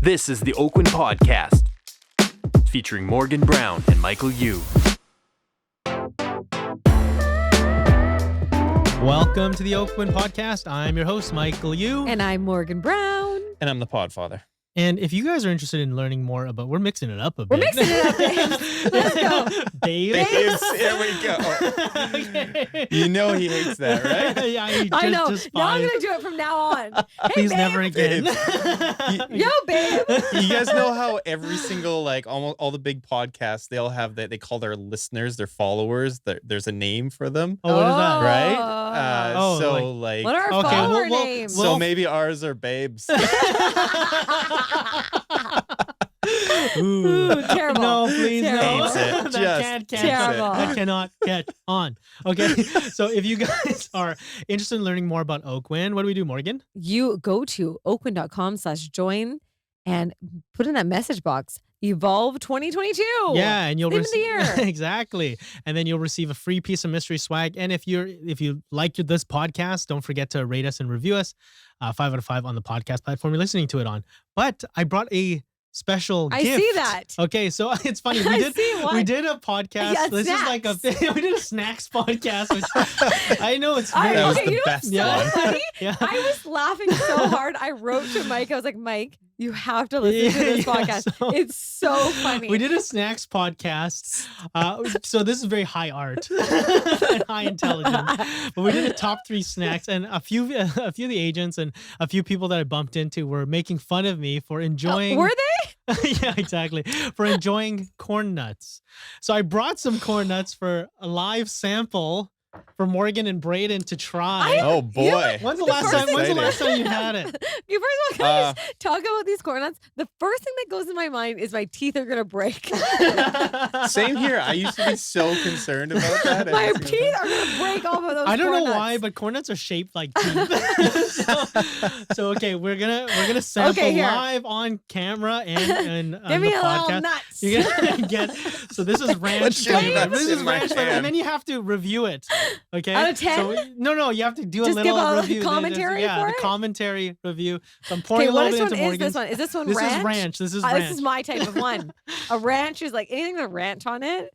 This is the Oakwyn Podcast, featuring Morgan Brown and Michael Yu. Welcome to the Oakwyn Podcast. I'm your host, Michael Yu. And I'm Morgan Brown. And I'm the Podfather. And if you guys are interested in learning more about, we're mixing it up a bit. We're mixing it up, babes. Let's go. Babes. Here we go. Okay. You know he hates that, right? Yeah, I know. Just Now I'm fine. going to do it from now on. Hey, Please babe. never again. Yo, babe. You guys know how every single, like, almost all the big podcasts, they all have that, they call their listeners, their followers, there's a name for them, Oh, what is that? right? Oh, So, like, What are our Okay, follower well, names? so maybe ours are babes. Ooh, terrible. No, please, Terrible. no. Hates it. That Just can't catch terrible. on. That cannot catch on. Okay, so if you guys are interested in learning more about Oakwyn, what do we do, Morgan? You go to oakwyn.com/join and put in that message box, Evolve 2022. Yeah, and you'll Theme of the year. Exactly, and then you'll receive a free piece of mystery swag. And if you like this podcast, don't forget to rate us and review us, 5 out of 5 on the podcast platform you're listening to it on. But I brought a special I gift. see that. Okay, so it's funny. I see what? We did a podcast. Yeah, this is like snacks. we did a snacks podcast. Which I know it's very That was okay, the you know what's best so one. funny? yeah. I was laughing so hard. I wrote to Mike. I was like, Mike, you have to listen to this Yeah, podcast. so- It's so funny. We did a snacks podcast. So this is very high art and high intelligence. But we did a top 3 snacks, and a few of the agents and a few people that I bumped into were making fun of me for enjoying. Were they? Yeah, exactly. For enjoying corn nuts. So I brought some corn nuts for a live sample for Morgan and Braden to try. Oh, boy. When's the first thing- last time you had it? You first of all, can I just talk about these corn nuts? The first thing that goes in my mind is my teeth are gonna break. Same here. I used to be so concerned about that. My every single teeth time. are gonna break off of those. I don't corn know nuts. why, but corn nuts are shaped like teeth. so okay, we're gonna sample Okay, here. live on camera and on Give the me a little podcast. nuts. You're gonna get so this is ranch Let's show you flavor. nuts This is in my ranch flavor, hand. and then you have to review it. Okay. Out of 10? So, no, you have to do Just a little give a review. commentary yeah, for the it? commentary review. So I'm pouring Okay, a little which bit one into is Morgan's. this one? Is this one This ranch? is ranch. This is ranch. This is my type of one. A ranch is like anything with ranch on it.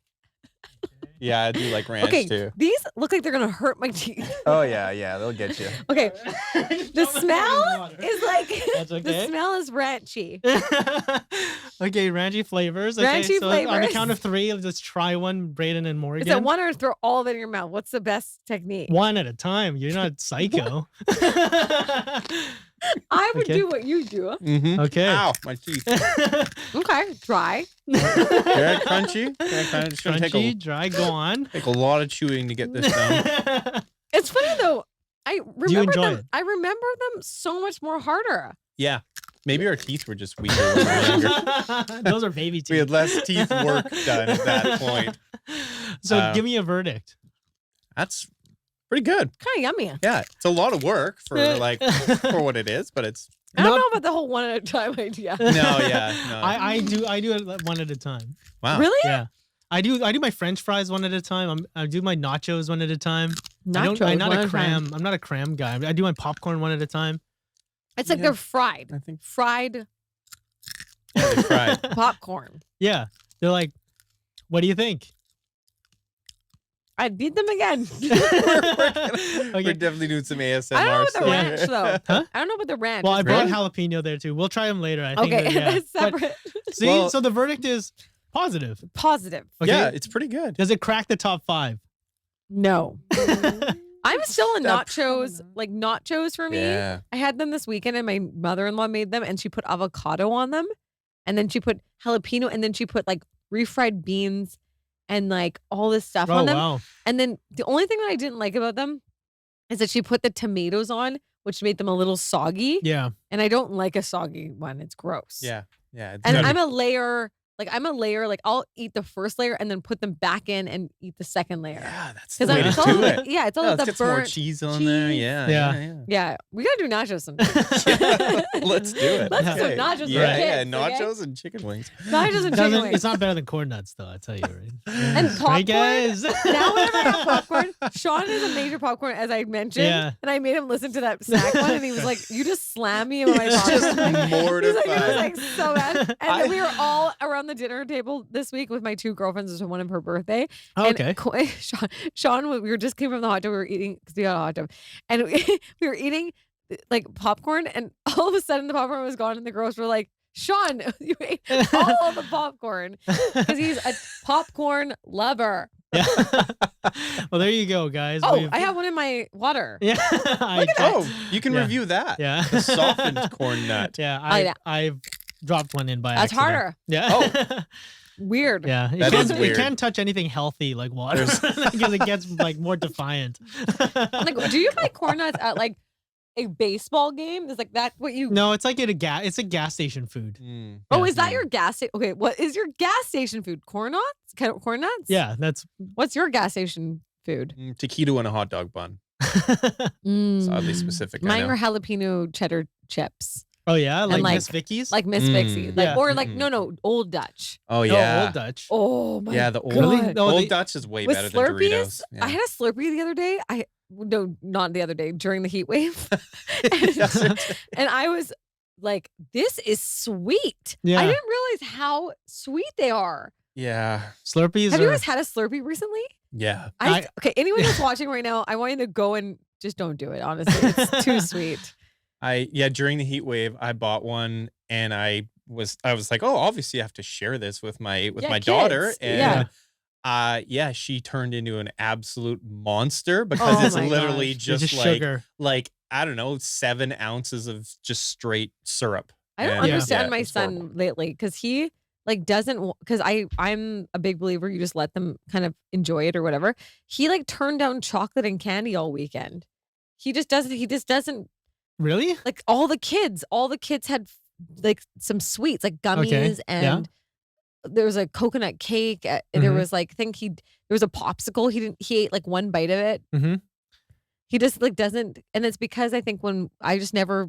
Yeah, I do like ranch, Okay, too. these look like they're gonna hurt my teeth. Oh, yeah, they'll get you. Okay, the smell is like That's the okay. smell is ranchy. Okay, ranchy flavors. Okay, Ranchy so on the flavors. count of 3, let's try one, Braden and Morgan. Is it one or throw all of it in your mouth? What's the best technique? One at a time. You're not psycho. I would Okay. do what you do. Mm-hmm. Okay. Ow, my teeth. Okay, dry. Very crunchy. Yeah, kind of just gonna Crunchy, dry, go on. take a lot of chewing to get this done. It's funny though. I remember enjoy them. it? I remember them so much more harder. Yeah. Maybe our teeth were just weaker when we were younger. Those are baby We had teeth. less teeth work done at that point. So give me a verdict. That's pretty good. Kind of yummy. Yeah, it's a lot of work for for what it is, but it's I don't Not- know about the whole one at a time idea. no. I do it one at a time. Wow. Really? Yeah. I do my French fries one at a time. I do my nachos one at a time. Nachos, I'm not one a at a time. cram. I'm not a cram guy. I do my popcorn one at a time. It's like Yeah. they're fried. I think Fried yeah, they tried. popcorn. Yeah. They're like, what do you think? I'd beat them again. We're Okay. definitely doing some ASMR I don't know about the stuff. ranch though. Huh? I don't know about the ranch. Well, I brought Really? jalapeno there too. We'll try them later. I think. Okay, yeah. that's But separate. see, Well- so the verdict is positive. Positive. Okay? Yeah, it's pretty good. Does it crack the top 5? No. I'm still in Stop. nachos, like nachos for me. Yeah. I had them this weekend and my mother-in-law made them and she put avocado on them and then she put jalapeno and then she put like refried beans and like all this stuff Oh on them. wow. And then the only thing that I didn't like about them is that she put the tomatoes on, which made them a little soggy. Yeah. And I don't like a soggy one. It's gross. Yeah. It's And gotta I'm be- a layer Like I'm a layer. Like I'll eat the first layer and then put them back in and eat the second layer. Yeah, that's the 'Cause way to it's all do the- it. Yeah, it's all Yeah, the let's get some more burnt cheese on there. cheese. Yeah, Yeah. yeah, yeah. Yeah, we gotta do nachos sometime. Let's do it. Let's do Okay. nachos for Yeah, yeah, kids, okay? nachos and chicken wings. Nachos and chicken Doesn't- wings. it's not better than corn nuts, though. I tell you, right? And popcorn. Right, guys? Now whenever I have popcorn, Sean is a major popcorn, as I mentioned. Yeah. And I made him listen to that snack one, and he was like, "You just slam me in my He's popcorn." just He's like, mortified. it was like so bad. And I- then we were all around the dinner table this week with my two girlfriends. It was one of her birthday. Oh, And okay. Sean, we were just came from the hot tub. We were eating because we got a hot tub, and we were eating like popcorn, and all of a sudden the popcorn was gone, and the girls were like, "Sean, you ate all of the popcorn," because he's a popcorn lover. Yeah. Well, there you go, guys. Oh, We've- I have one in my water. Yeah. Oh, you can Yeah. review that. Yeah. The softened corn nut. Yeah. yeah. I've dropped one in by That's accident. harder. Yeah. Oh. Weird. Yeah. That is It weird. can't touch anything healthy like water because it gets like more defiant. Like, do you buy corn nuts at like a baseball game? Is like that what you? No, it's like it's a gas station food. Mm. Oh, Yeah. is that your gas station? Okay, what is your gas station food? Corn nuts? Kind of corn nuts? Yeah, that's What's your gas station food? Taquito and a hot dog bun. Mm. It's oddly specific. I Mine know. were jalapeno cheddar chips, Oh yeah, like like- Miss Vicky's. like Miss Vixie, like Yeah. or like Mhm. no Old Dutch. Oh Oh, yeah. Old Dutch. Oh my Yeah, the old, God. Really? No, old the- Dutch is way With better than Slurpees, Doritos. I had a Slurpee the other day. No, not the other day, during the heat wave. Yeah. And I was like, this is sweet. Yeah. I didn't realize how sweet they are. Yeah. Slurpees. Have you are- guys had a Slurpee recently? Yeah. Okay, anyone that's watching right now, I want you to go and just don't do it, honestly. It's too sweet. During the heat wave, I bought one and I was like, oh, obviously I have to share this with my Yeah, daughter. kids. And Yeah. she turned into an absolute monster because Oh it's my literally It's just like sugar. I don't know, 7 ounces of just straight syrup. I don't And, understand my it's son horrible. lately because he like doesn't because I'm a big believer you just let them kind of enjoy it or whatever. He like turned down chocolate and candy all weekend. He just doesn't Really? like all the kids had like some sweets like gummies yeah. and there was a coconut cake. There was like there was a popsicle. He ate like one bite of it. Mhm. He just like doesn't, and it's because I think when I just never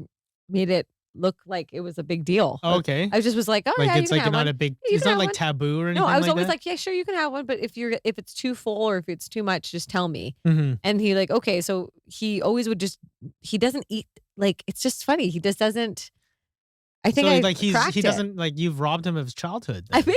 made it look like it was a big deal. Like, Okay. I just was like, oh Like yeah, you it's can like have not one. a big. You It's can not have like one. taboo or anything. No, I was like always that? like, yeah, sure, you can have one, but if it's too full or if it's too much, just tell me. Mhm. And he like, okay, so he always would he doesn't eat like it's just funny. He just doesn't. I think So I like he cracked it. doesn't like you've robbed him of his childhood. I then.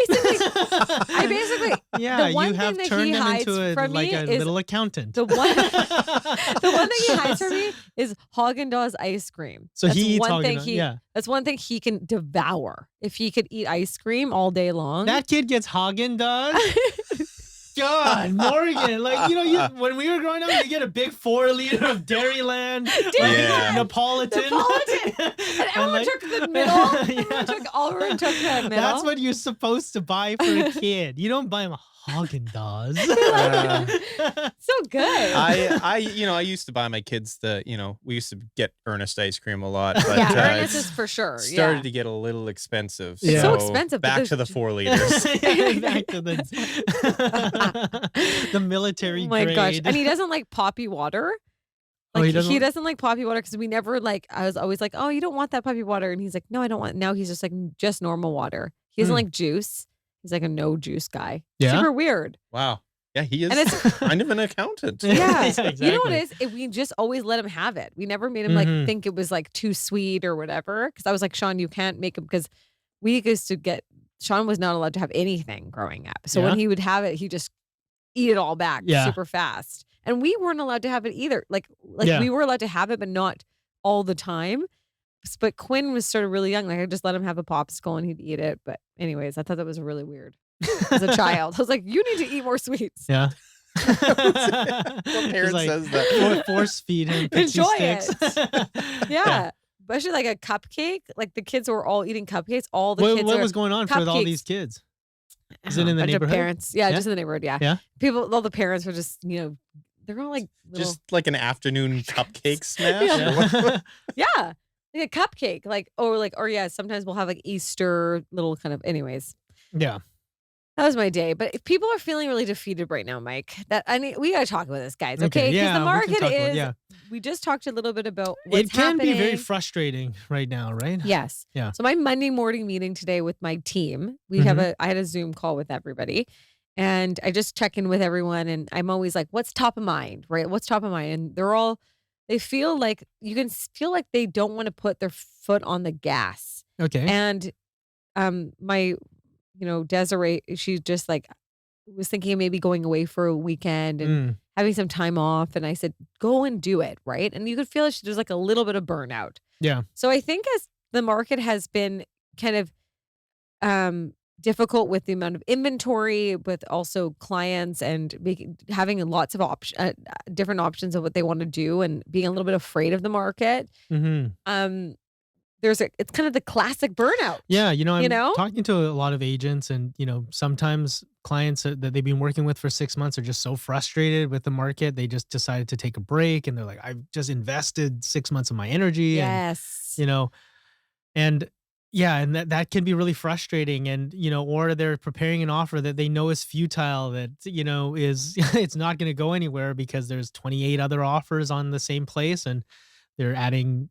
basically yeah, the one you thing have that he turned him hides into from like me a is little accountant. the one thing he hides from me is Haagen-Dazs ice cream. So That's he eats one thing Haagen-Dazs, yeah. That's one thing he can devour. If he could eat ice cream all day long. That kid gets Hagen Dazs. God, Morgan, like when we were growing up, you get a big 4 liter of Dairyland, Yeah. Napolitan. Napolitan. And everyone like- took the middle. Everyone took the middle. That's what you're supposed to buy for a kid. You don't buy him Hagen Dazs. so good. I used to buy my kids we used to get Ernest ice cream a lot, but yeah, it's Ernest is for sure. started Yeah. to get a little expensive. It's so expensive, but Back there's to the j- 4 liters. Back to the military Oh my grade. gosh. And he doesn't like poppy water. Oh, Like he doesn't- he doesn't like poppy water because we never I was always like, oh, you don't want that poppy water. And he's like, no, I don't want. Now he's just like just normal water. He doesn't Hmm. like juice. He's like a no juice guy. Yeah? Super weird. Wow. Yeah, he is And it's- kind of an accountant. Yeah. exactly. You know what it is? We just always let him have it. We never made him Mhm. think it was like too sweet or whatever. Because I was like, Sean, you can't make him because we used to get Sean was not allowed to have anything growing up. So Yeah? when he would have it, he just eat it all back Yeah. super fast. And we weren't allowed to have it either. Like Yeah. we were allowed to have it, but not all the time. But Quinn was sort of really young. Like I just let him have a popsicle and he'd eat it. But anyways, I thought that was really weird as a child. I was like, you need to eat more sweets. Yeah. What parent says that? Force feed him pixie Enjoy sticks. Yeah. Especially like a cupcake. Like the kids were all eating cupcakes. All the What, kids what are was going on for all cupcakes. these kids? Is I it don't in know, the bunch of neighborhood? Parents. Yeah, Yeah? just in the neighborhood. Yeah. Yeah? All the parents were just, they're all like little, Just like an afternoon cupcake smash? Yeah. Or what? yeah, like a cupcake, or yeah. Sometimes we'll have like Easter little kind of. Anyways, Yeah. That was my day. But if people are feeling really defeated right now, Mike, we got to talk about this, guys. Okay, Okay. Because yeah, the we can market talk about- is, yeah. we just talked a little bit about what's It can be very happening. frustrating right now, right? Yes. Yeah. So my Monday morning meeting today with my team, I had a Zoom call with everybody, and I just check in with everyone, and I'm always like, what's top of mind, right? What's top of mind? And they feel like you can feel like they don't want to put their foot on the gas. Okay. And my, Desiree, she just like was thinking of maybe going away for a weekend and having some time off. And I said, go and do it, right? And you could feel there's like a little bit of burnout. Yeah. So I think as the market has been kind of difficult with the amount of inventory, with also clients and having lots of different options of what they want to do and being a little bit afraid of the market. Mm-hmm. It's kind of the classic burnout. Yeah, I'm talking to a lot of agents, and sometimes clients that they've been working with for 6 months are just so frustrated with the market, they just decided to take a break, and they're like, I've just invested 6 months of my energy. Yes. And yeah, and that can be really frustrating, and or they're preparing an offer that they know is futile, that is it's not going to go anywhere because there's 28 other offers on the same place, and they're adding,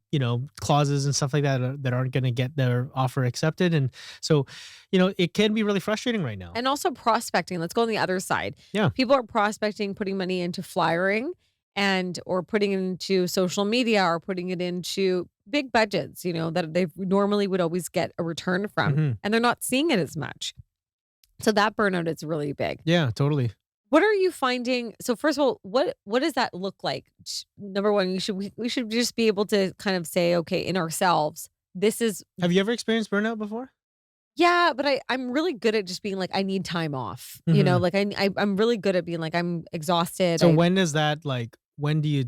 clauses and stuff like that that aren't going to get their offer accepted. And so, it can be really frustrating right now. And also prospecting. Let's go on the other side. Yeah. People are prospecting, putting money into flyering or putting it into social media or putting it into big budgets, that they normally would always get a return from. And they're not seeing it as much. So that burnout is really big. Yeah, totally. What are you finding? So first of all, what does that look like? Number one, we should just be able to kind of say, okay, in ourselves, this is. Have you ever experienced burnout before? Yeah, but I'm really good at just being like, I need time off. Like I'm really good at being like, I'm exhausted. So when is that, like, when do you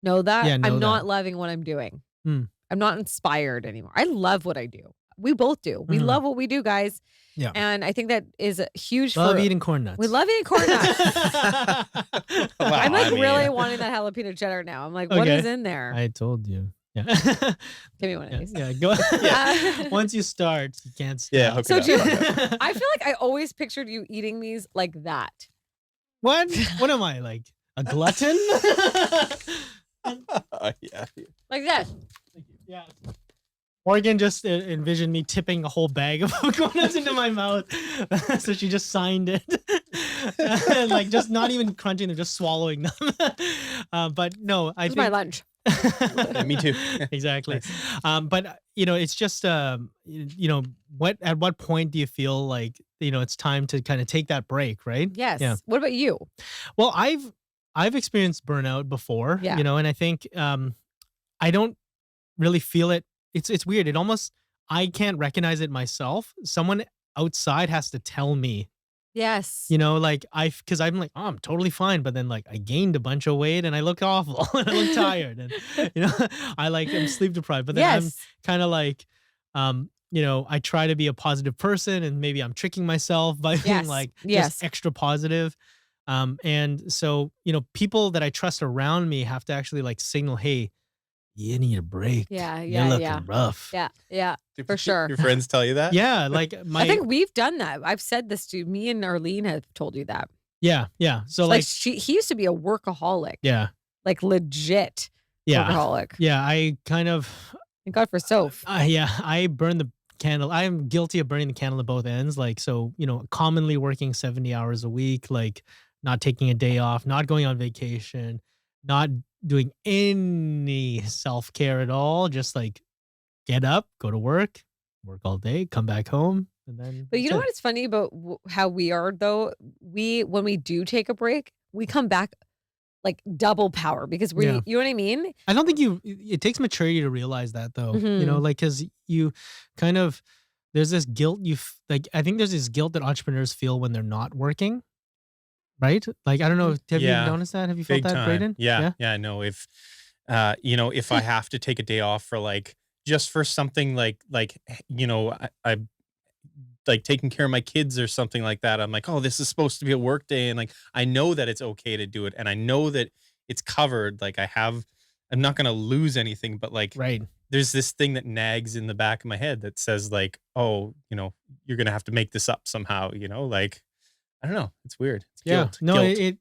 know that? Yeah, I'm not loving what I'm doing. I'm not inspired anymore. I love what I do. We both do. We love what we do, guys. Yeah. And I think that is huge. Love eating corn nuts. We love eating corn nuts. Wow, I'm like really wanting that jalapeno cheddar now. I'm like, what is in there? I told you. Yeah. Give me one of these. Yeah, go. Yeah. Once you start, you can't stop. Yeah, hook So it true. up. I feel like I always pictured you eating these like that. What? What am I, like a glutton? Yeah. Like that. Yeah. Morgan just envisioned me tipping a whole bag of corn nuts into my mouth, so she just signed it, and like just not even crunching them, just swallowing them. But no, I This is think my lunch. Yeah, me too. Exactly. But it's just at what point do you feel like it's time to kind of take that break, right? Yes. Yeah. What about you? Well, I've experienced burnout before, Yeah. and I think I don't really feel it. It's weird. It almost, I can't recognize it myself. Someone outside has to tell me. Yes. Like because I'm like, oh, I'm totally fine, but then like I gained a bunch of weight and I look awful and I look tired, and I'm sleep deprived. But then I'm kind of like, I try to be a positive person, and maybe I'm tricking myself by being like just extra positive. And so people that I trust around me have to actually like signal, hey, you need a break. Yeah. You're looking rough. Yeah. For sure. Your friends tell you that? Yeah, like I think we've done that. I've said this to me, and Arlene have told you that. Yeah. So like he used to be a workaholic. Yeah. Like legit workaholic. Yeah. I kind of. Thank God for Soph. I burn the candle. I am guilty of burning the candle at both ends. Like, so, commonly working 70 hours a week, like not taking a day off, not going on vacation, not doing any self-care at all. Just like get up, go to work all day, come back home. And then, but you know what is funny about how we are though? When we do take a break, we come back like double power because you know what I mean? I don't think it takes maturity to realize that though, like, cause you kind of, there's this guilt I think there's this guilt that entrepreneurs feel when they're not working. Right? Like, I don't know. Have you noticed that? Have you felt Big that, time. Braden? Yeah. No, if I have to take a day off for like, just for something I like taking care of my kids or something like that. I'm like, oh, this is supposed to be a work day. And like, I know that it's okay to do it. And I know that it's covered. Like I'm not going to lose anything, but like, right. there's this thing that nags in the back of my head that says like, oh, you're gonna have to make this up somehow. Like, I don't know. It's weird. It's Yeah. guilt. No, Guilt.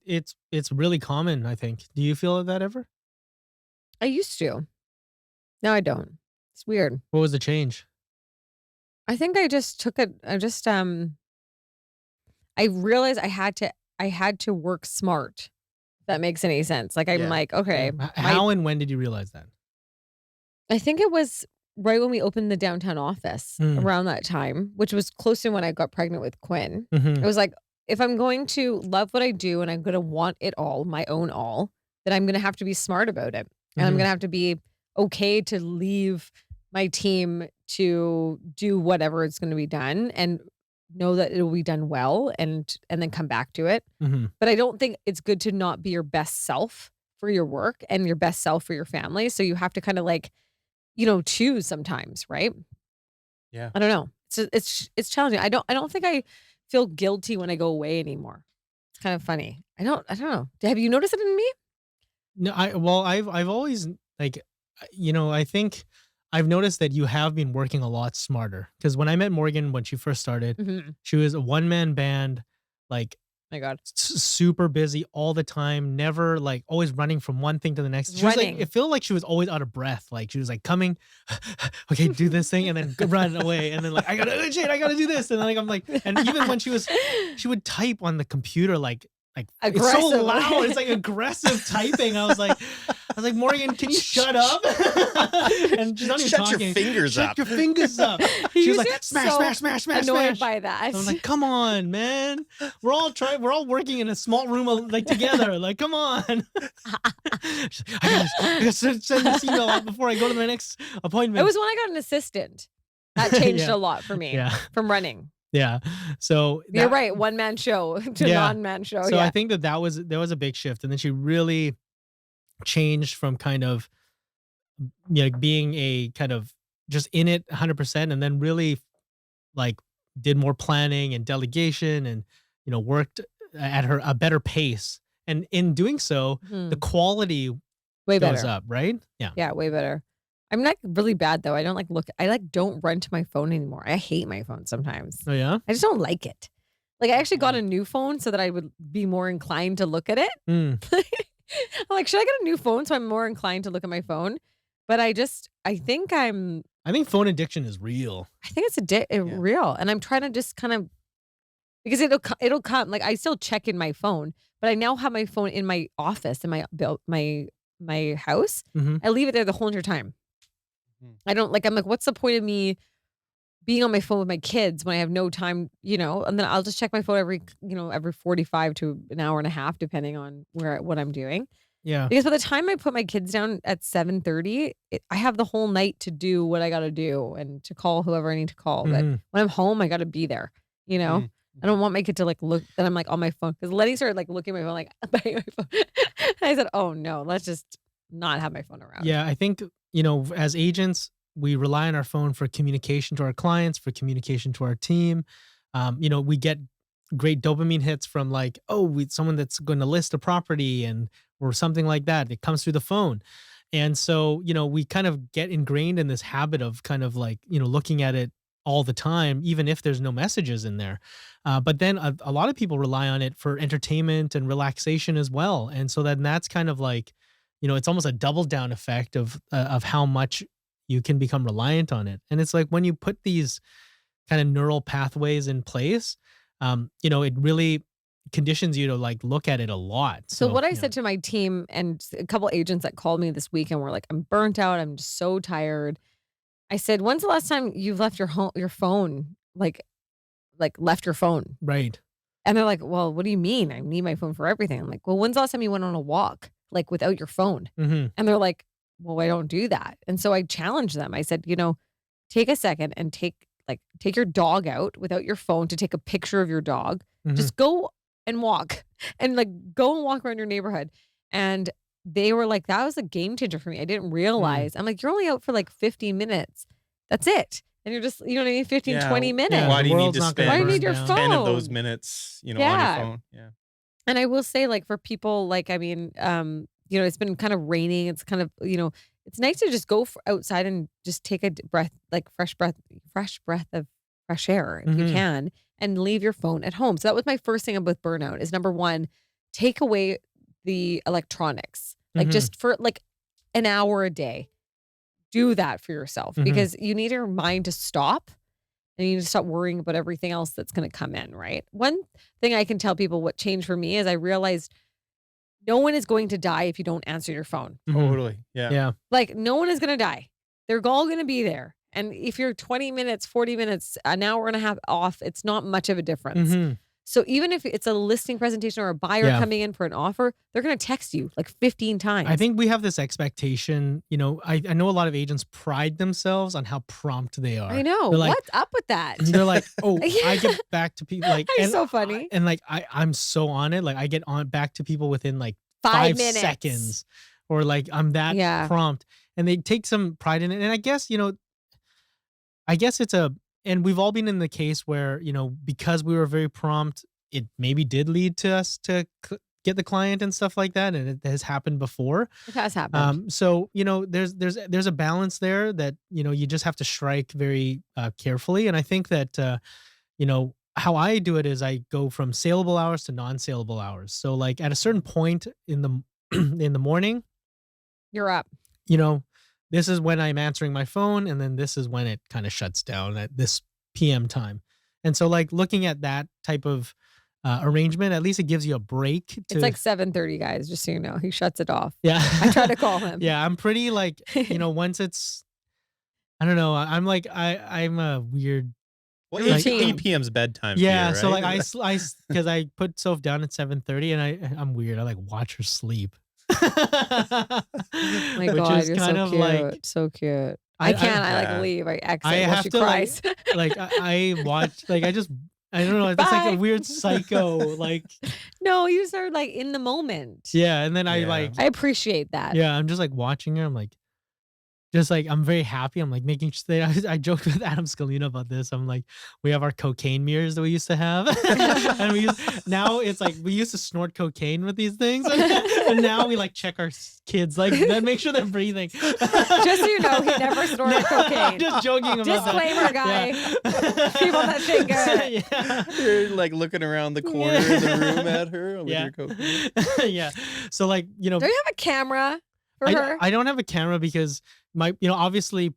it's really common, I think. Do you feel that ever? I used to. No, I don't. It's weird. What was the change? I think I just took it. I realized I had to work smart. If that makes any sense. Like I'm Yeah. like, okay, How and when did you realize that? I think it was right when we opened the downtown office around that time, which was close to when I got pregnant with Quinn. Mhm. It was like, if I'm going to love what I do and I'm going to want it all, my own all, then I'm going to have to be smart about it. And I'm Mhm. going to have to be okay to leave my team to do whatever it's going to be done and know that it will be done well and then come back to it. Mhm. But I don't think it's good to not be your best self for your work and your best self for your family. So you have to kind of like, choose sometimes, right? Yeah. I don't know. It's challenging. I don't think I feel guilty when I go away anymore. It's kind of funny. I don't know. Have you noticed it in me? No, I've always like, I think I've noticed that you have been working a lot smarter. Because when I met Morgan when she first started, Mm-hmm. she was a one-man band, like My God. super busy all the time, never like always running from one thing to the next. She was like, Running. it felt like she was always out of breath. Like she was like coming, okay, do this thing, and then run away, and then like I gotta do this, and like I'm like, and even when she would type on the computer like it's so Aggressive. loud, it's like aggressive typing. I was like, Morgan, can you shut up? And she's not even Shut talking. your fingers Shut up. your fingers up. He She was used like, to get smash, so smash. annoyed by that. I was like, come on, man. We're all working in a small room like together. Like, come on. She's like, I gotta send this email out before I go to my next appointment. It was when I got an assistant. That changed Yeah. a lot for me Yeah. from running. Yeah. So You're right. One man show to Yeah. non-man show. So Yeah. I think there was a big shift, and then she really changed from kind of being a kind of just in it 100%, and then really like did more planning and delegation, and worked at a better pace, and in doing so the quality Way goes better. up, right? Yeah. Yeah, way better. I'm like really bad though. I don't don't run to my phone anymore. I hate my phone sometimes. Oh yeah. I just don't like it. Like I actually got a new phone so that I would be more inclined to look at it. Mm. I'm like, should I get a new phone so I'm more inclined to look at my phone? But I think phone addiction is real. I think it's real. And I'm trying to just kind of, because it'll come, like I still check in my phone, but I now have my phone in my office, in my house. Mhm. I leave it there the whole entire time. Mhm. I don't I'm like, what's the point of me being on my phone with my kids when I have no time, and then I'll just check my phone every 45 to an hour and a half, depending on what I'm doing. Yeah. Because by the time I put my kids down at 7:30, I have the whole night to do what I got to do and to call whoever I need to call. But Mhm. when I'm home, I got to be there, Mhm. I don't want my kid to like look that I'm like on my phone, because Letty started like looking at my phone, like biting my phone. And I said, oh no, let's just not have my phone around. Yeah, I think, as agents, we rely on our phone for communication to our clients, for communication to our team. We get great dopamine hits from like, someone that's going to list a property or something like that. It comes through the phone. And so, we kind of get ingrained in this habit of kind of like, looking at it all the time, even if there's no messages in there. But then a lot of people rely on it for entertainment and relaxation as well. And so then that's kind of like, it's almost a double down effect of how much you can become reliant on it. And it's like when you put these kind of neural pathways in place, it really conditions you to like look at it a lot. So what I yeah. said to my team and a couple agents that called me this weekend were like, I'm burnt out. I'm just so tired. I said, when's the last time you've left your phone, like left your phone? Right. And they're like, well, what do you mean? I need my phone for everything. I'm like, well, when's the last time you went on a walk, like without your phone? Mm-hmm. And they're like, well, I don't do that. And so I challenged them. I said, take a second and take your dog out without your phone to take a picture of your dog. Mhm. Just go and walk and go and walk around your neighborhood. And they were like, that was a game changer for me. I didn't realize. I'm like, you're only out for like 15 minutes. That's it. And you're just, 15, Yeah. 20 minutes. Yeah, Why the do you need world's to not gonna spend Why do you need burn your down. 10 of phone? those minutes, on Yeah. your phone? Yeah. And I will say, like, for people, like, it's been kind of raining. It's kind of, it's nice to just go outside and just take a breath, like fresh breath of fresh air if you Mhm. can, and leave your phone at home. So that was my first thing with burnout is number one, take away the electronics, like Mhm. just for like an hour a day. Do that for yourself Mhm. because you need your mind to stop and you need to stop worrying about everything else that's going to come in, right? One thing I can tell people what changed for me is I realized no one is going to die if you don't answer your phone. Mhm. Totally. Yeah. Yeah. Like no one is going to die. They're all going to be there. And if you're 20 minutes, 40 minutes, an hour and a half off, it's not much of a difference. Mhm. So even if it's a listing presentation or a buyer Yeah. coming in for an offer, they're going to text you like 15 times. I think we have this expectation, I know a lot of agents pride themselves on how prompt they are. I know. They're like, What's up with that? they're like, oh, Yeah. I get back to people like, You're so funny. And like, I'm so on it. Like I get on back to people within like 5 5 minutes. seconds or like I'm that Yeah. prompt and they take some pride in it. And I guess, and we've all been in the case where, because we were very prompt, it maybe did lead to us to get the client and stuff like that. And it has happened before. It has happened. So, there's a balance there that, you just have to strike very carefully. And I think that, how I do it is I go from saleable hours to non-saleable hours. So like at a certain point in the, in the morning, You're up. this is when I'm answering my phone, and then this is when it kind of shuts down at this PM time. And so, like looking at that type of arrangement, at least it gives you a break. To, It's like 7:30, guys, just so you know. He shuts it off. yeah. I try to call him. Yeah, I'm pretty like once it's, I don't know. I'm like I'm a weird. Well, Like- 8 p.m.'s bedtime. Yeah, for you, so right? like because I put Soph down at 7:30, and I'm weird. I like watch her sleep. Oh my Which God, is you're kind so of cute. like So cute. I can't. I Yeah. like leave. I exit I while have she to, like, cries. like I watch like I don't know. It's like Bye. a weird psycho. Like No, you start like in the moment. yeah, and then I Yeah. like I appreciate that. yeah, I'm just like watching her. I'm like. Just like I'm very happy. I'm like making sure. I joked with Adam Scalina about this. I'm like, we have our cocaine mirrors that we used to have, and now it's like we used to snort cocaine with these things, and now we like check our kids, like then make sure they're breathing. Just so you know, he never snorted cocaine. I'm just joking about Disclaimer, that. guy. Yeah. People that think good. Yeah. You're like looking around the corner of the room at her with Yeah. your cocaine. Yeah. So like Do you have a camera for her? I don't have a camera because obviously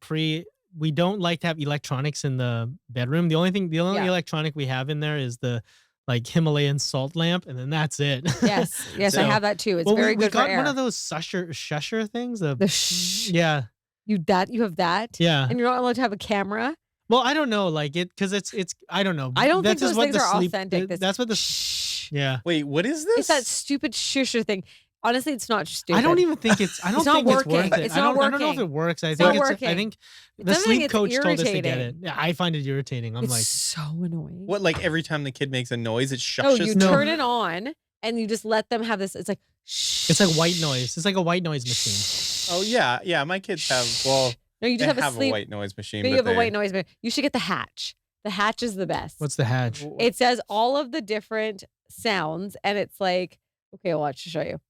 we don't like to have electronics in the bedroom. The only Yeah. electronic we have in there is the like Himalayan salt lamp, and then that's it. Yes, I So- have that too. It's Well, very we good for got air. one of those shusher things. The shh. Yeah, You have that, yeah. and you're not allowed to have a camera. Well, I don't know, like it because it's I don't know. I don't think That's just those what things the are sleep- authentic. That's what the Shh. yeah. Wait, what is this? It's that stupid shusher thing. Honestly, it's not stupid. I don't even think it's. I don't It's not think working. it's worth it. It's I not don't know if working. it works. I It's think not I working. think It the doesn't sleep think it's coach told us to get it. irritating. Yeah, I find it irritating. I'm It's like, so annoying. What, like every time the kid makes a noise, it No, shushes? you No. turn it on and you just let them have this. It's like shh. it's like white noise. It's like a white noise machine. Oh yeah. My kids have. Well, No, you they just have a sleep. white noise machine. No, you but have a they- white noise. You should get the hatch. The hatch is the best. What's the hatch? It says all of the different sounds, and it's like, okay, I'll watch to show you.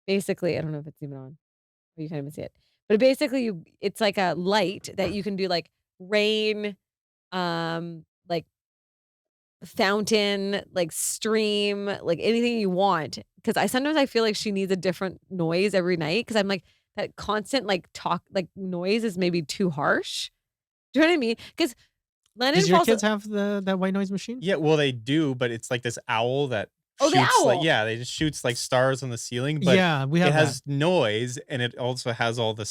Basically, I don't know if it's even on. You can't even see it. But basically, it's like a light that you can do like rain, like fountain, like stream, like anything you want. Because I feel like she needs a different noise every night. Because I'm like that constant like talk like noise is maybe too harsh. Do you know what I mean? Because Lennon Does your falls. kids have that white noise machine? Yeah, well, they do, but it's like this owl that Oh, the shoots like owl. they just shoots like stars on the ceiling. But Yeah, we have it has noise, and it also has all the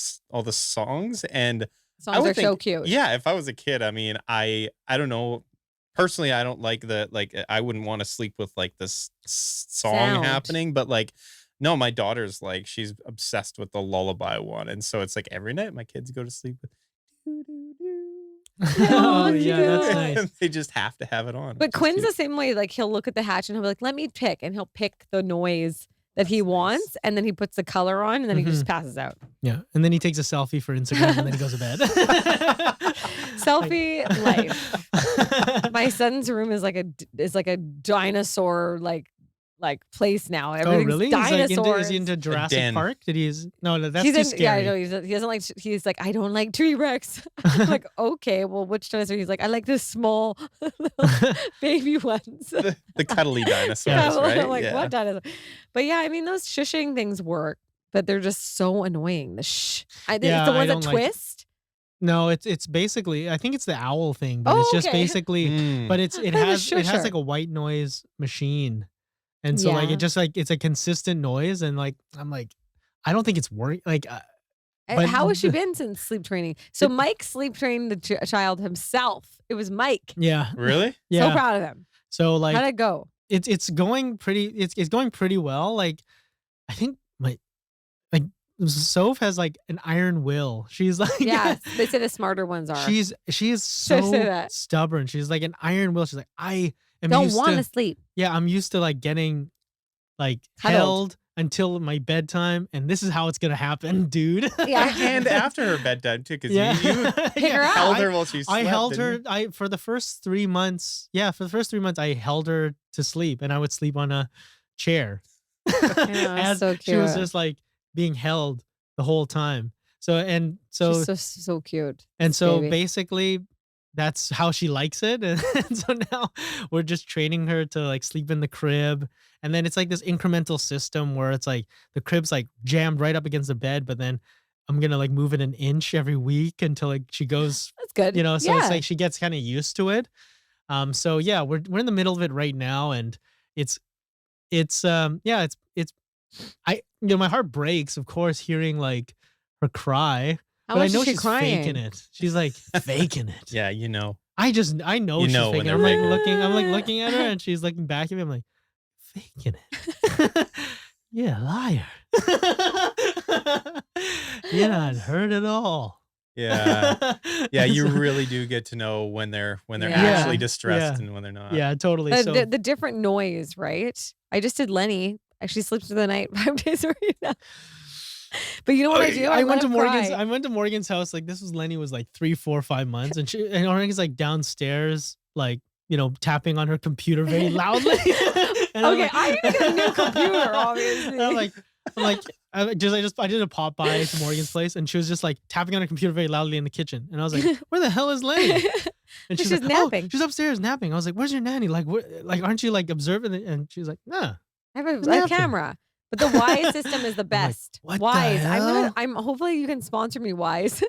songs. And Songs would are so think- cute. yeah, if I was a kid, I mean, I don't know. Personally, I don't like I wouldn't want to sleep with like this song Sound. happening, but like. No, my daughter's like she's obsessed with the lullaby one, and so it's like every night my kids go to sleep with. Oh yeah, that's cute. nice. And they just have to have it on. But which is Quinn's cute. the same way. Like he'll look at the hatch and he'll be like, "Let me pick," and he'll pick the noise that he That's nice. wants, and then he puts the color on, and then he Mhm. just passes out. Yeah, and then he takes a selfie for Instagram, and then he goes to bed. Selfie life. My son's room is like a dinosaur like like place now. Oh, Everything's really? dinosaurs. Is he into Jurassic den. Park? No, that's He's too in, scary. yeah, I know. He doesn't like. He's like, I don't like T-Rex. I'm like, okay, well, which dinosaur? He's like, I like the small little baby ones. The cuddly dinosaurs, Yeah, right? I'm like, yeah. what dinosaur? But yeah, I mean, those shushing things work, but they're just so annoying. The shh. I think Yeah, it's the I ones that don't like it. twist. No, it's basically, I think it's the owl thing, but Oh, it's just okay. basically, Mm. but it thought it was has shusher. like a white noise machine, and so like Yeah. it just like it's a consistent noise, and like I'm like, I don't think it's working. Like, but How has she been since sleep training? So Mike sleep trained the child himself. It was Mike. yeah, Really? yeah. So proud of him. So like How'd it go? it's going pretty it's going pretty well. Like I think my like Soph has like an iron will. She's like Yeah, they say the smarter ones are. she is Should I say so that? stubborn. She's like an iron will. She's like, I am don't used want to to sleep. yeah, I'm used to like getting like Cuddled. held until my bedtime, and this is how it's gonna happen, dude. Yeah. And after her bedtime too, because yeah. you Pick her up. held her while she slept. I held her. didn't you? For the first 3 months. Yeah, for the first 3 months, I held her to sleep, and I would sleep on a chair. As so she was cute. just like being held the whole time. So She's so cute. and so baby. basically, that's how she likes it. And so now we're just training her to like sleep in the crib, and then it's like this incremental system where it's like the crib's like jammed right up against the bed, but then I'm gonna like move it an inch every week until like she goes, That's good. so yeah. it's like she gets kind of used to it. So yeah, we're in the middle of it right now, and it's my heart breaks, of course, hearing like her cry, How but I much know is she she's crying? faking it. She's like faking it. Yeah, you know. I know You she's know faking it. when I'm they're like looking at her, and she's looking back at me. I'm like, faking it. Yeah, liar. You're not hurt at all. Yeah. Yeah, you really do get to know when they're Yeah. actually Yeah. distressed Yeah. and when they're not. Yeah, totally. The, So the different noise, right? I just did Lenny. She sleeps through the night 5 days a week now. But you know what I do? I went to Morgan's. Morgan's house. Like Lenny was like 3, 4, 5 months, and Morgan's like downstairs, like tapping on her computer very loudly. And I'm Okay, like- I need to get a new computer, obviously. And I did a pop by to Morgan's place, and she was just like tapping on her computer very loudly in the kitchen, and I was like, "Where the hell is Lenny?" And She's like, napping. "Oh, she's upstairs napping." I was like, "Where's your nanny? Like, aren't you like observing it?" And she's like, "Nah." I have a napping. camera. But the Wise system is the best. "What the Wise. hell?" I'm hopefully you can sponsor me, Wise.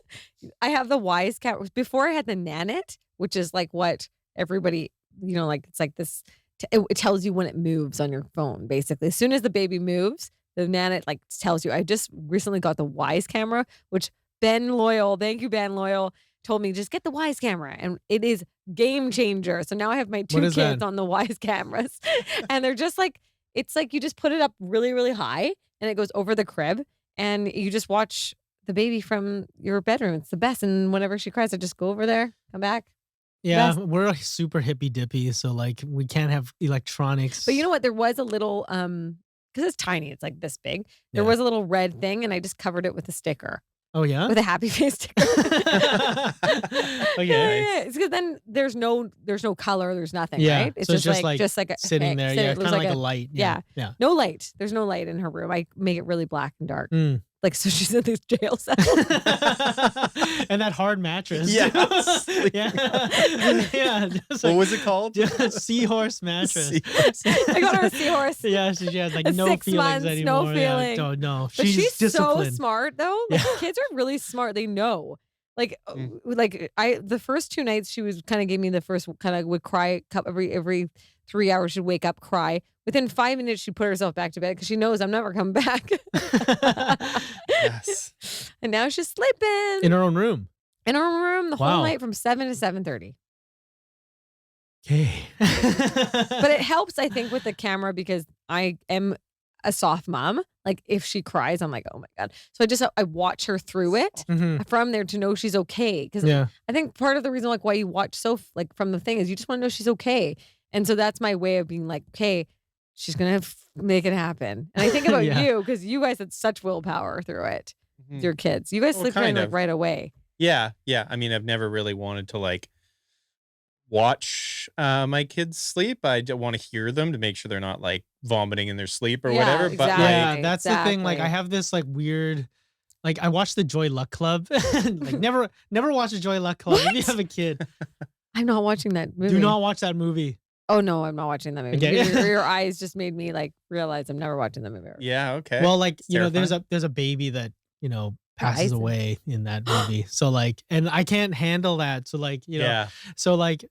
I have the Wise camera. Before I had the Nanit, which is like what everybody, like it's like this it tells you when it moves on your phone, basically. As soon as the baby moves, the Nanit like tells you. I just recently got the Wise camera, which Ben Loyal, thank you, Ben Loyal, told me just get the Wise camera. And it is game changer. So now I have my 2 is kids that? on the Wise cameras. And they're just like, it's like you just put it up really, really high and it goes over the crib and you just watch the baby from your bedroom. It's the best. And whenever she cries, I just go over there, come back. Yeah, Best. we're like super hippy dippy, so like we can't have electronics. But you know what? There was a little, because it's tiny, it's like this big. There Yeah. was a little red thing and I just covered it with a sticker, Oh yeah. with a happy face sticker. Okay. Yeah. It's because then there's no color, there's nothing, Yeah, right? It's so it's just like a Sitting there, yeah, it looks kind of like a light. yeah. Yeah. no light. There's no light in her room. I make it really black and dark. Mm. Like, so she's in this jail cell. And that hard mattress. Yeah. yeah. Yeah. Just What like, was it called? just seahorse mattress. I got her a seahorse. Yeah, she has like At no 6 feelings months, anymore. no Yeah, feeling. no. But she's so disciplined. smart though. Like, Yeah. kids are really smart. They know. Like, Mm. the first 2 nights she was kind of gave me the first kind of would cry every 3 hours. She'd wake up, cry. Within 5 minutes, she'd put herself back to bed because she knows I'm never coming back. Yes. And now she's sleeping In her own room. in her room the Wow. whole night from 7 to 7:30. Okay. But it helps, I think, with the camera because I am a soft mom. Like if she cries, I'm like, oh my God. So I watch her through it Mhm. from there to know she's okay. Because Yeah. I think part of the reason like why you watch from the thing is you just want to know she's okay. And so that's my way of being like, okay, she's gonna make it happen. And I think about Yeah. you because you guys had such willpower through it. Mhm. Your kids, you guys Well, sleep in kind like of. right away. Yeah. I mean, I've never really wanted to like watch my kids sleep. I don't want to hear them to make sure they're not like vomiting in their sleep or Yeah, whatever. But exactly. Yeah, that's the thing. Like, I exactly. have this like weird. Like, I watched the Joy Luck Club. Like, never watch the Joy Luck Club if you What? have a kid. I'm not watching that movie. Do not watch that movie. Oh no, I'm not watching that movie. Okay. Your eyes just made me like realize I'm never watching that movie. Ever. yeah, okay. Well, like, It's there's a baby that passes Dies. away in that movie. So like, and I can't handle that. So like, yeah. so like,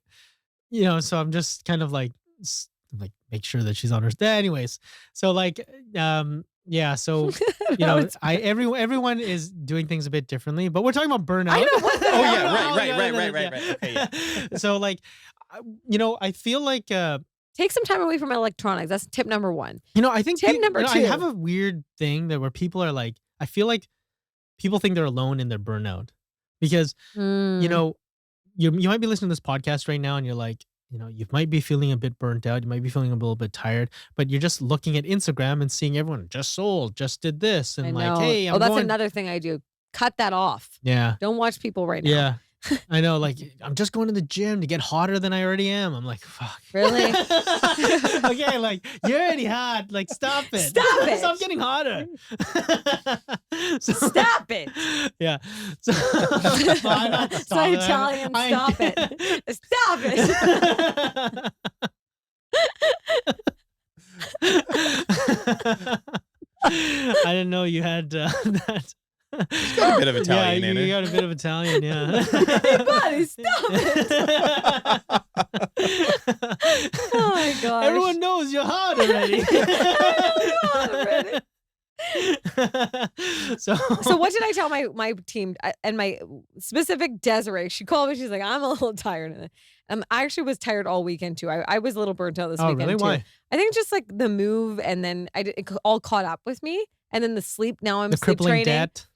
so I'm just kind of like make sure that she's on her. Anyways, so like, yeah. So It's- everyone is doing things a bit differently, but we're talking about burnout. I know what the Oh hell. yeah, right. Okay, yeah. So like, I feel like Take some time away from electronics. That's tip number 1. I think Tip number I 2. have a weird thing where people are like, I feel like people think they're alone in their burnout because you might be listening to this podcast right now and you're like, you might be feeling a bit burnt out, you might be feeling a little bit tired, but you're just looking at Instagram and seeing everyone just sold, just did this, and I like, know. hey, I'm that's going. another thing I do. Cut that off. Yeah, Don't watch people right now. yeah. I know, like, I'm just going to the gym to get hotter than I already am. I'm like, fuck. Really? Okay, like, you're already hot. Like, stop it. Stop it. Stop getting hotter. Stop it. Yeah. So, I'm not It's stopping not Italian. Stop it. Stop it. I didn't know you had that. Got a bit of Italian yeah, in you it. got a bit of Italian, yeah. Hey, buddy, stop it. Oh my gosh. Everyone knows you're hot already. So what did I tell my team and my specific Desiree? She called me. She's like, I'm a little tired. I actually was tired all weekend too. I was a little burnt out this weekend really? too. Why? I think just like the move, and then it all caught up with me, and then the sleep. Now I'm the sleep crippling training. debt.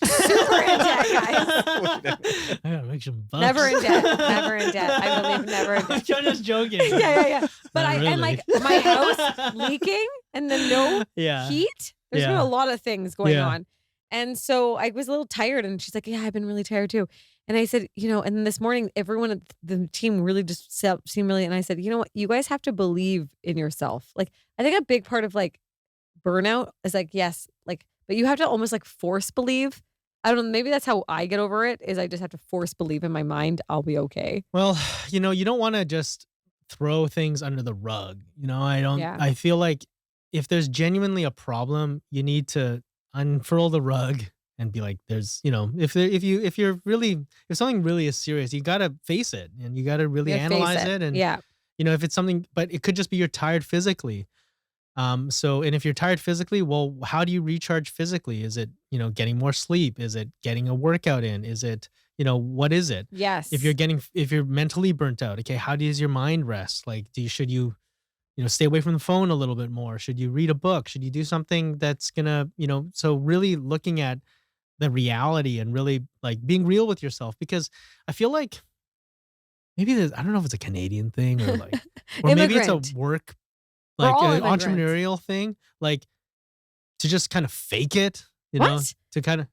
Super in debt, guys. I gotta make some bucks. Never in debt. Never in debt. I believe never in debt. I'm just joking. yeah. But Not and like my house leaking and then no Yeah. heat. There's been Yeah. a lot of things going Yeah. on. And so I was a little tired, and she's like, yeah, I've been really tired too. And I said, and then this morning, everyone at the team really just seemed really, and I said, you know what? You guys have to believe in yourself. Like, I think a big part of like burnout is like, yes, like, but you have to almost like force believe. I don't know. Maybe that's how I get over it, is I just have to force believe in my mind I'll be okay. Well, you don't want to just throw things under the rug. Yeah. I feel like if there's genuinely a problem, you need to unfurl the rug and be like, if something really is serious, you got to face it and you got to really You gotta face analyze it. And, yeah. if it's something, but it could just be you're tired physically. And if you're tired physically, well, how do you recharge physically? Is it, getting more sleep? Is it getting a workout in? Is it, what is it? Yes. If you're mentally burnt out, okay, how does your mind rest? Like, should you stay away from the phone a little bit more? Should you read a book? Should you do something that's gonna, so really looking at the reality and really like being real with yourself, because I feel like maybe I don't know if it's a Canadian thing or like, or maybe it's Immigrant. a work, We're like all an immigrants. entrepreneurial thing, like to just kind of fake it, What? to kind of,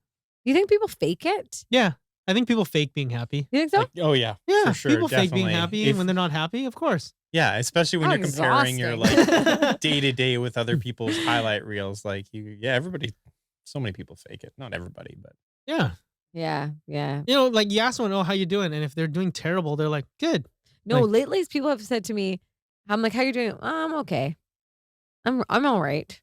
You think people fake it? yeah. I think people fake being happy. You think so? Like, oh yeah, Yeah, for sure, people fake being definitely. happy If- when they're not happy, of course. Yeah, especially when How you're comparing your like exhausting. day to day with other people's highlight reels. Like everybody, so many people fake it. Not everybody, but Yeah. Yeah. Like you ask someone, oh, how you doing? And if they're doing terrible, they're like, good. No, Like- lately people have said to me, I'm like, how you doing? I'm okay. I'm all right.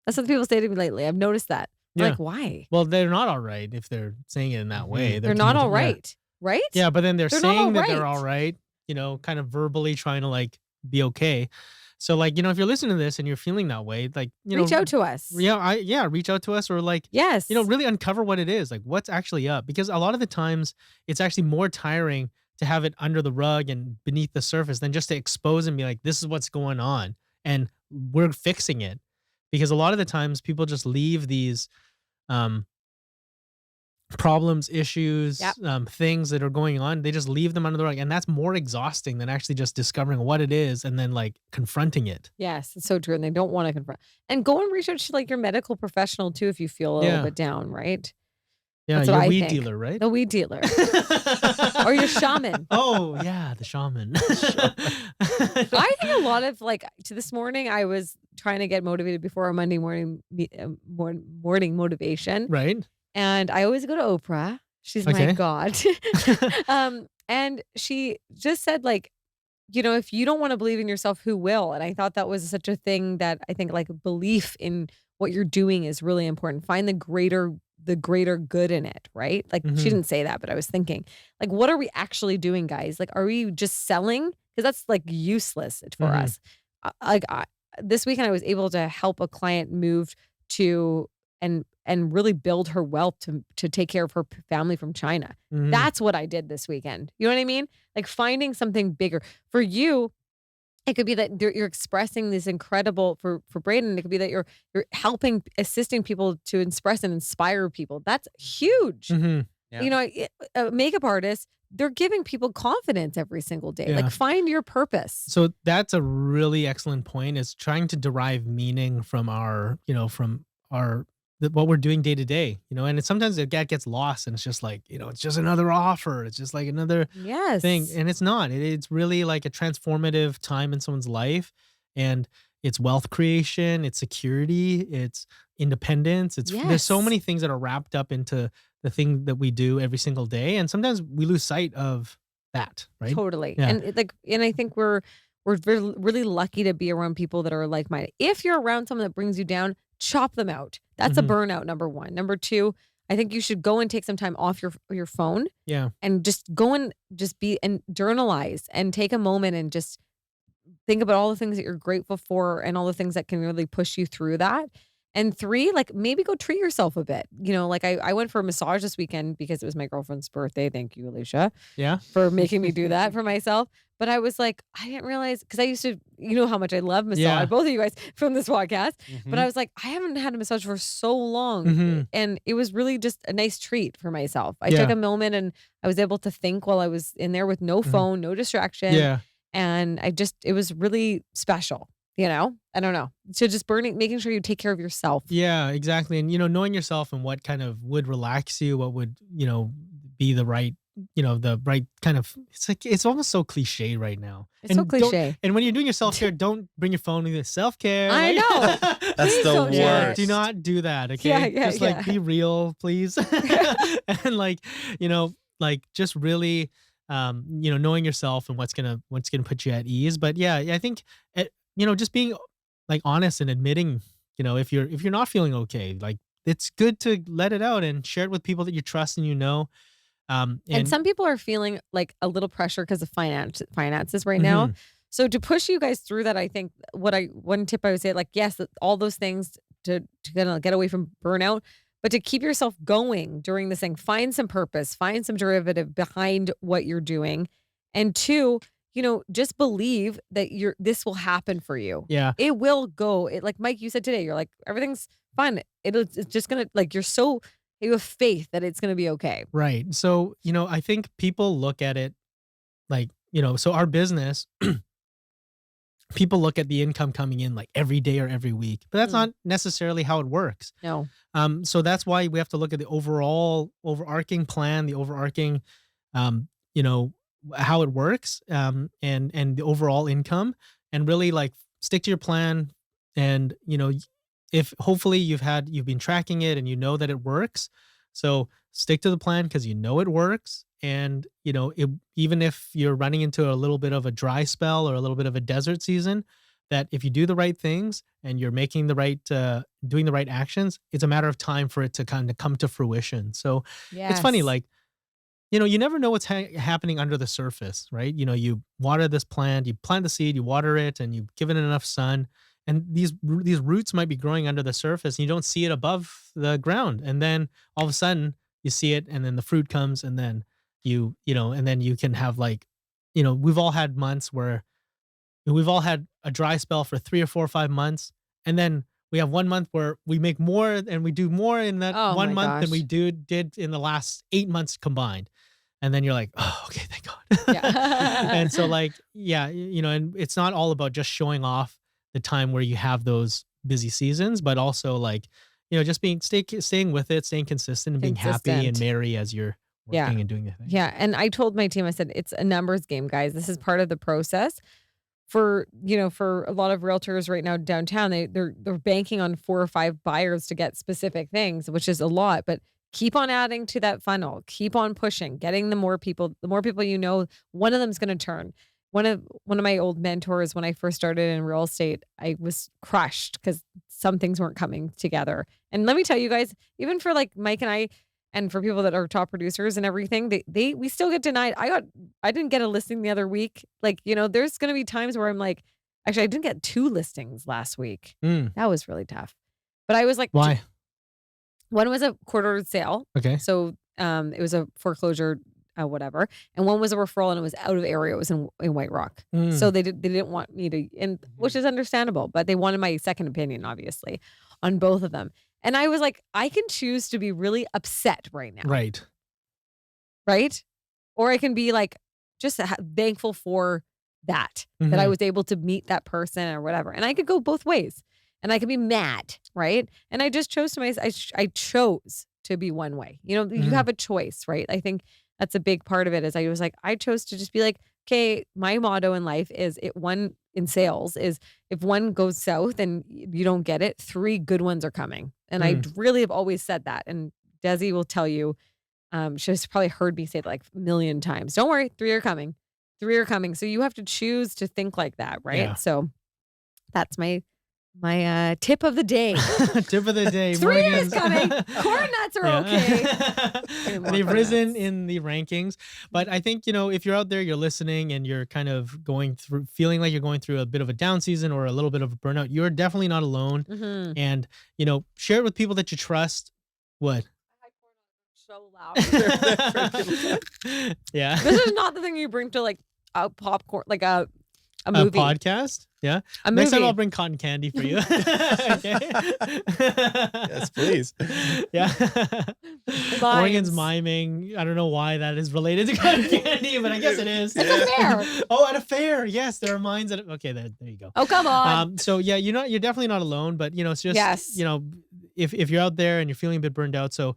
That's what people say to me lately. I've noticed that. I'm Yeah. like, why? Well, they're not all right if they're saying it in that way. They're not all yeah. right. Right? Yeah, but then they're They're not saying all that they're right. all right, kind of verbally trying to like be okay. So like, if you're listening to this and you're feeling that way, like, Reach out to us. reach out to us, or like, Yes. really uncover what it is, like what's actually up, because a lot of the times it's actually more tiring to have it under the rug and beneath the surface than just to expose and be like, this is what's going on and we're fixing it. Because a lot of the times people just leave these problems, issues, Yep. things that are going on, they just leave them under the rug, and that's more exhausting than actually just discovering what it is and then like confronting it. Yes, it's so true. And they don't want to confront. And go and reach out to like your medical professional too if you feel a little Yeah. bit down, right? Yeah, That's you're what a I weed think. dealer, right? The weed dealer. Or your shaman. Oh yeah, the shaman. I think a lot of like to this morning, I was trying to get motivated before a Monday morning morning motivation, Right. and I always go to Oprah. She's my Okay. god. And she just said like, if you don't want to believe in yourself, who will? And I thought that was such a thing that I think like belief in what you're doing is really important. Find the greater good in it, right? Like she Mhm. didn't say that, but I was thinking, like, what are we actually doing, guys? Like, are we just selling? Because that's like useless for Mhm. us. Like this weekend, I was able to help a client move to and really build her wealth to take care of her family from China. Mhm. That's what I did this weekend. You know what I mean? Like finding something bigger for you. It could be that you're expressing this incredible for Braden. It could be that you're assisting people to express and inspire people. That's huge. Mhm. Yeah. A makeup artist, they're giving people confidence every single day. Yeah. Like find your purpose. So that's a really excellent point, is trying to derive meaning from what we're doing day to day, and sometimes that gets lost, and it's just like, it's just another offer. It's just like another thing. Yes. And it's not, it's really like a transformative time in someone's life. And it's wealth creation, it's security, it's independence. There's so Yes. many things that are wrapped up into the thing that we do every single day. And sometimes we lose sight of that, right? Totally. Yeah. And I think we're really lucky to be around people that are like minded. If you're around someone that brings you down, chop them out. That's a Mhm. burnout, number one. Number two, I think you should go and take some time off your phone Yeah. and just go and just be and journalize and take a moment and just think about all the things that you're grateful for and all the things that can really push you through that. And three, like maybe go treat yourself a bit. Like I went for a massage this weekend because it was my girlfriend's birthday. Thank you, Alicia, Yeah. for making me do that for myself. But I was like, I didn't realize because I used to, how much I love massage, Yeah. both of you guys from this podcast. But Mhm. I was like, I haven't had a massage for so long. Mhm. And it was really just a nice treat for myself. I Yeah. took a moment and I was able to think while I was in there with no Mhm. phone, no distraction. Yeah. And it was really special, I don't know. So just making sure you take care of yourself. Yeah, exactly. And knowing yourself and what kind of would relax you, what would, be the right, the right kind of, it's like, it's almost so cliche right now. It's so And don't- cliche. And when you're doing your self-care, don't bring your phone with your self-care. I know. That's Please the don't do Yeah, it. do not do that. Okay. Yeah, Just like yeah. be real, please. And just really, knowing yourself and what's gonna put you at ease. But yeah, I think, just being like honest and admitting, if you're not feeling okay, like it's good to let it out and share it with people that you trust and And and some people are feeling like a little pressure because of finances right now. Mhm. So to push you guys through that, I think one tip I would say, like, yes, all those things to kind of get away from burnout, but to keep yourself going during this thing, find some purpose, find some derivative behind what you're doing. And two, just believe that this will happen for you. Yeah. It will go. Like Mike, you said today, you're like, everything's fine. It's just gonna like you have faith that it's gonna be okay. Right. So, I think people look at it like, so our business, people look at the income coming in like every day or every week, but that's Mm. not necessarily how it works. No. So that's why we have to look at the overarching plan, the overarching, you know, how it works, and the overall income, and really like stick to your plan. And if hopefully you've been tracking it and you know that it works, so stick to the plan because you know it works. And even if you're running into a little bit of a dry spell or a little bit of a desert season, that if you do the right things and you're making the right doing the right actions, it's a matter of time for it to kind of come to fruition. So it's funny, Yes. like, you never know what's happening under the surface, right? You water this plant, you plant the seed, you water it, and you give it enough sun, and these roots might be growing under the surface, and you don't see it above the ground, and then all of a sudden you see it, and then the fruit comes, and then and then you can have like, we've all had months where we've all had a dry spell for 3 or 4 or 5 months, and then we have one month where we make more and we do more in that Oh one my month than we gosh. did in the last 8 months combined. And then you're like, oh, okay, thank God. Yeah. And so like, yeah, and it's not all about just showing off the time where you have those busy seasons, but also like, just staying with it, staying consistent, and being happy and Consistent. merry as you're Yeah. working and doing the thing. Yeah. And I told my team, I said, it's a numbers game, guys. This is part of the process. For a lot of realtors right now downtown, they're banking on 4 or 5 buyers to get specific things, which is a lot, but keep on adding to that funnel, keep on pushing, getting the more people, one of them's going to turn. One of my old mentors, when I first started in real estate, I was crushed because some things weren't coming together. And let me tell you guys, even for like Mike and I, and for people that are top producers and everything, we still get denied. I didn't get a listing the other week. Like, there's going to be times where I'm like, actually, I didn't get 2 listings last week. That was really tough. But I was like, Why? One was a quarter sale. Okay. So it was a foreclosure, whatever. And one was a referral and it was out of area. It was in White Rock. So they didn't want me to, and which is understandable, but they wanted my second opinion, obviously, on both of them. And I was like, I can choose to be really upset right now. Right. Right. Or I can be like, just thankful for that I was able to meet that person or whatever. And I could go both ways and I could be mad. Right. And I just chose I chose to be one way. You have a choice, right? I think that's a big part of it is I was like, I chose to just be like, okay, my motto in life is in sales is if one goes south and you don't get it, 3 good ones are coming. And I really have always said that. And Desi will tell you, she's probably heard me say it like a million times. Don't worry, 3 are coming. 3 are coming. So you have to choose to think like that, right? Yeah. So that's my tip of the day. Tip of the day. 3 is Morgan's- coming. Corn nuts are okay. They've risen in the rankings. But I think, if you're out there, you're listening and you're kind of feeling like you're going through a bit of a down season or a little bit of a burnout, you're definitely not alone. And, share it with people that you trust. What? So loud. Yeah. This is not the thing you bring to like a popcorn, like a A movie. podcast? Yeah. A Next time movie. I'll bring cotton candy for you. Okay. Yes, please. Yeah. Morgan's Mimes. miming. I don't know why that is related to cotton candy, but I guess it is. It's a fair. Oh, at a fair. Yes, there are mines at okay, there you go. Oh, come on. So yeah, you're definitely not alone, but it's just Yes. if you're out there and you're feeling a bit burned out, so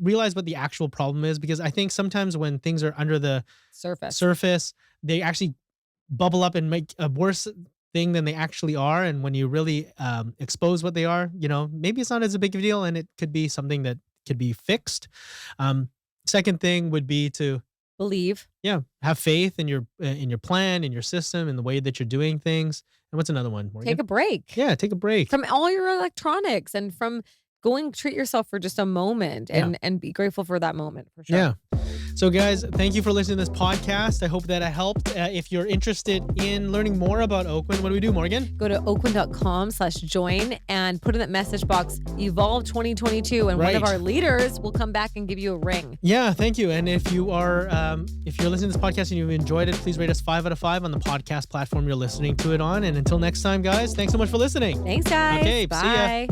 realize what the actual problem is, because I think sometimes when things are under the surface, they actually bubble up and make a worse thing than they actually are. And when you really expose what they are, maybe it's not as a big of a deal and it could be something that could be fixed. Second thing would be to Believe. have faith in your plan, in your system, in the way that you're doing things. And what's another one, Morgan? Take a break. Yeah, take a break. From all your electronics and from treat yourself for just a moment and be grateful for that moment for sure. Yeah. So guys, thank you for listening to this podcast. I hope that it helped. If you're interested in learning more about Oakwyn, what do we do, Morgan? Go to oakwyn.com/join and put in that message box, Evolve 2022, and one of Right. our leaders will come back and give you a ring. Yeah, thank you. And if you're listening to this podcast and you've enjoyed it, please rate us 5 out of 5 on the podcast platform you're listening to it on. And until next time, guys, thanks so much for listening. Thanks, guys. Okay, see ya. Bye.